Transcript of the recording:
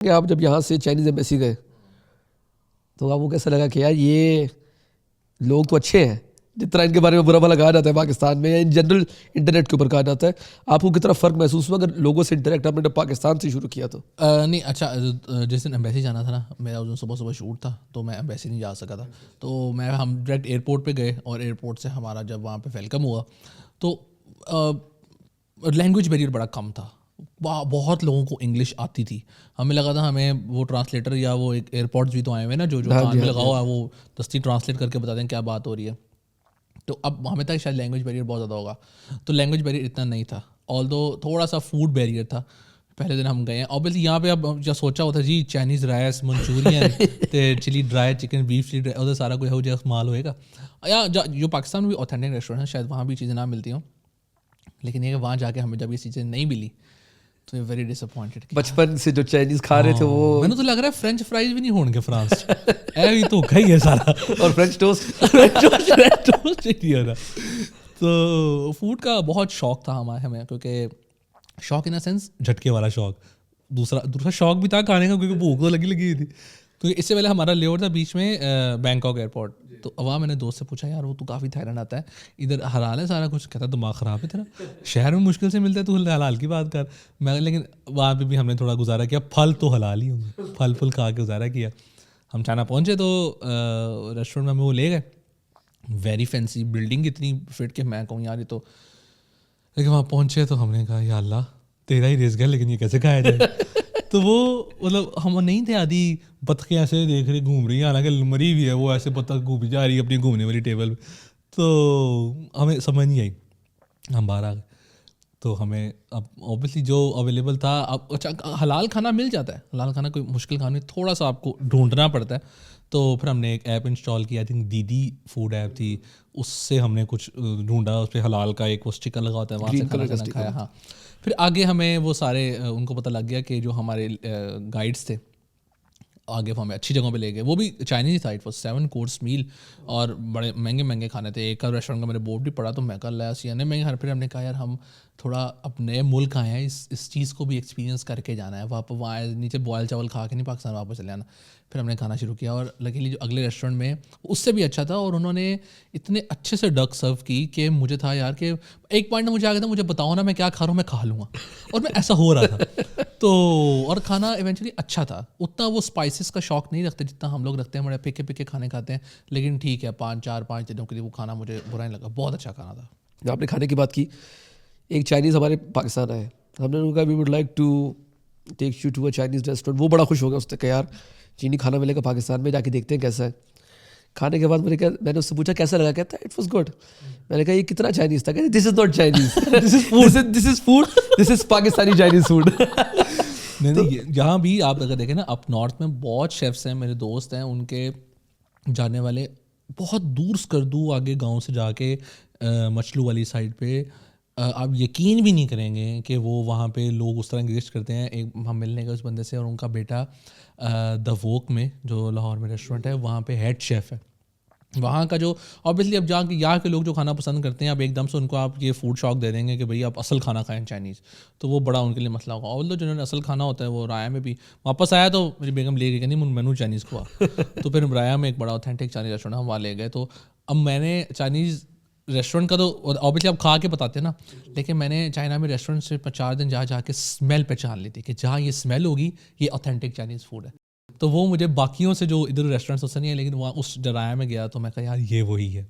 کہ آپ جب یہاں سے چائنیز ایمبیسی گئے تو آپ کو کیسا لگا کہ یار یہ لوگ تو اچھے ہیں جتنا ان کے بارے میں برا بھلا کہا جاتا ہے پاکستان میں یا ان جنرل انٹرنیٹ کے اوپر کہا جاتا ہے؟ آپ کو کتنا فرق محسوس ہوا اگر لوگوں سے انٹریکٹ آپ نے پاکستان سے شروع کیا تو؟ نہیں اچھا، جس دن ایمبیسی جانا تھا نا، میرا اس دن صبح صبح شوٹ تھا تو میں ایمبیسی نہیں جا سکا تھا. تو ہم ڈائریکٹ ایئرپورٹ پہ گئے اور ایئرپورٹ سے ہمارا جب وہاں پہ ویلکم ہوا تو لینگویج بیریئر بڑا کم تھا. بہت لوگوں کو انگلش آتی تھی. ہمیں لگا تھا ہمیں وہ ٹرانسلیٹر یا وہ ایک ایئرپورٹس بھی تو آئے ہوئے نا جو کان میں لگا ہوا ہے وہ دستی ٹرانسلیٹ کر کے بتا دیں کیا بات ہو رہی ہے. تو اب ہمیں تھا شاید لینگویج بیریئر بہت زیادہ ہوگا، تو لینگویج بیریئر اتنا نہیں تھا. آلدو تھوڑا سا فوڈ بیریئر تھا. پہلے دن ہم گئے ہیں اوبیسلی یہاں پہ اب جو سوچا ہوتا جی چائنیز رائس منچورین تے چلی ڈرائی چکن بیف چلی ڈرائی سارا کوئی ہو جائے مال ہوئے گا. یا جو پاکستان میں بھی اوتھینٹک ریسٹورینٹ ہیں شاید وہاں بھی چیزیں نہ ملتی ہوں، لیکن یہ کہ وہاں جا کے ہمیں جب یہ چیزیں نہیں ملی تو یہ ویری ڈس اپوائنٹڈ. بچپن سے جو چائنیز کھا رہے تھے وہ میں نے تو لگ رہا ہے فرینچ فرائز بھی نہیں ہوں گے فرانس بھی تو کھائی ہے سارا اور فرینچ ٹوسٹ نہیں ہوتا. تو فوڈ کا بہت شوق تھا ہمیں، کیونکہ شوق ان اے سینس جھٹکے والا شوق. دوسرا شوق بھی تھا کھانے کا کیونکہ بھوک تو لگی تھی. کیونکہ اس سے پہلے ہمارا لیور تھا بیچ میں بینکاک ایئرپورٹ. تو وہاں میں نے دوست سے پوچھا یار وہ تو کافی تھائیلینڈ آتا ہے ادھر حلال ہے سارا کچھ؟ کہتا دماغ خراب ہے تیرا، شہر میں مشکل سے ملتا ہے تو حلال کی بات کر. لیکن وہاں پہ بھی ہم نے تھوڑا گزارا کیا، پھل تو حلال ہی ہوں گے، پھل کھا کے گزارا کیا. ہم چائنا پہنچے تو ریسٹورینٹ میں ہمیں وہ لے گئے، ویری فینسی بلڈنگ اتنی فٹ کہ میں کہوں یار یہ تو. لیکن وہاں پہنچے تو ہم نے کہا یا اللہ تیرا ہی ریس گیا لیکن یہ کیسے کھایا جائے. تو وہ مطلب ہم نہیں تھے آدھی بطخیں ایسے دیکھ رہی گھوم رہی ہیں، حالانکہ مری بھی ہے وہ ایسے بطخ گھومی جا رہی ہے اپنی گھومنے والی ٹیبل پہ. تو ہمیں سمجھ نہیں آئی، ہم باہر آ گئے. تو ہمیں اب اوبیسلی جو اویلیبل تھا اب اچھا حلال کھانا مل جاتا ہے، حلال کھانا کوئی مشکل کھانا نہیں، تھوڑا سا آپ کو ڈھونڈنا پڑتا ہے. تو پھر ہم نے ایک ایپ انسٹال کی، آئی تھنک دیدی فوڈ ایپ تھی، اس سے ہم نے کچھ ڈھونڈا، اس پہ حلال کا ایک وہ اسٹکر لگا ہوتا ہے وہاں سے کھانا کھایا. ہاں پھر آگے ہمیں وہ سارے ان کو پتہ لگ گیا کہ جو ہمارے گائیڈس تھے آگے وہ ہمیں اچھی جگہوں پہ لے گئے. وہ بھی چائنیز تھا، اٹ واز 7 کورس میل اور بڑے مہنگے مہنگے کھانے تھے. ایک ریسٹورینٹ کا میرے بورڈ بھی پڑا تو میں کہا لیا سی میں پھر ہم نے کہا یار ہم تھوڑا اپنے ملک آئے ہیں، اس چیز کو بھی ایکسپیرینس کر کے جانا ہے. وہاں نیچے بوائل چاول کھا کے نہیں پاکستان واپس چلے آنا. پھر ہم نے کھانا شروع کیا اور لکیلی جو اگلے ریسٹورینٹ میں اس سے بھی اچھا تھا اور انہوں نے اتنے اچھے سے ڈک سرو کی کہ مجھے تھا یار کہ ایک پوائنٹ میں مجھے آ گیا تھا مجھے بتاؤ نا میں کیا کھا رہا ہوں میں کھا لوں گا، اور میں ایسا ہو رہا تھا. تو اور کھانا ایونچولی اچھا تھا، اتنا وہ اسپائسیز کا شوق نہیں رکھتے جتنا ہم لوگ رکھتے ہیں، بڑے پکے کھانے کھاتے ہیں. لیکن ٹھیک ہے 5 دنوں کے لیے وہ کھانا مجھے برا نہیں لگا، بہت اچھا کھانا تھا. آپ نے کھانے کی بات کی، ایک چائنیز ہمارے پاکستان آئے، ہم نے ان کا we would like to take you to a Chinese restaurant. وہ بڑا خوش ہو گیا، اس نے کہا یار چینی کھانا ملے گا پاکستان میں، جا کے دیکھتے ہیں کیسا ہے. کھانے کے بعد میں نے اس سے پوچھا کیسا لگا، کہتا ہے اٹ واز گڈ. میں نے کہا یہ کتنا چائنیز تھا، کہتے this is not Chinese, this is food, this is Pakistani Chinese food. نہیں جہاں بھی آپ اگر دیکھیں نا اپ نارتھ میں بہت شیفس ہیں، میرے دوست ہیں ان کے جانے والے بہت دور اسکردو آگے گاؤں سے جا کے مچلو والی سائڈ پہ، آپ یقین بھی نہیں کریں گے کہ وہ وہاں پہ لوگ اس طرح انگیج کرتے ہیں. ایک ہم ملنے گئے اس بندے سے اور ان کا بیٹا دا ووک میں جو لاہور میں ریسٹورینٹ ہے وہاں پہ ہیڈ شیف ہے. وہاں کا جو اوبیسلی اب جا کے یہاں کے لوگ جو کھانا پسند کرتے ہیں اب ایک دم سے ان کو آپ یہ فوڈ شوق دے دیں گے کہ بھائی آپ اصل کھانا کھائیں چائنیز، تو وہ بڑا ان کے لیے مسئلہ ہوگا. اور جنہوں نے اصل کھانا ہوتا ہے وہ رایا میں بھی واپس آیا تو میری بیگم لے گئی کہ نہیں مینو چائنیز کھوا. تو پھر رایا میں ایک بڑا اوتھینٹک چائنیز ریسٹورینٹ ہم وہاں لے گئے. تو اب میں نے چائنیز ریسٹورینٹ کا تو اوبیسلی آپ کھا کے بتاتے ہیں نا، لیکن میں نے چائنا میں ریسٹورینٹ سے 4 دن جا کے اسمیل پہچان لی تھی کہ جہاں یہ اسمیل ہوگی یہ اوتھینٹک چائنیز فوڈ ہے. تو وہ مجھے باقیوں سے جو ادھر ریسٹورینٹس سے نہیں ہے، لیکن وہاں اس جرایا میں گیا تو میں کہا یار یہ وہی ہے.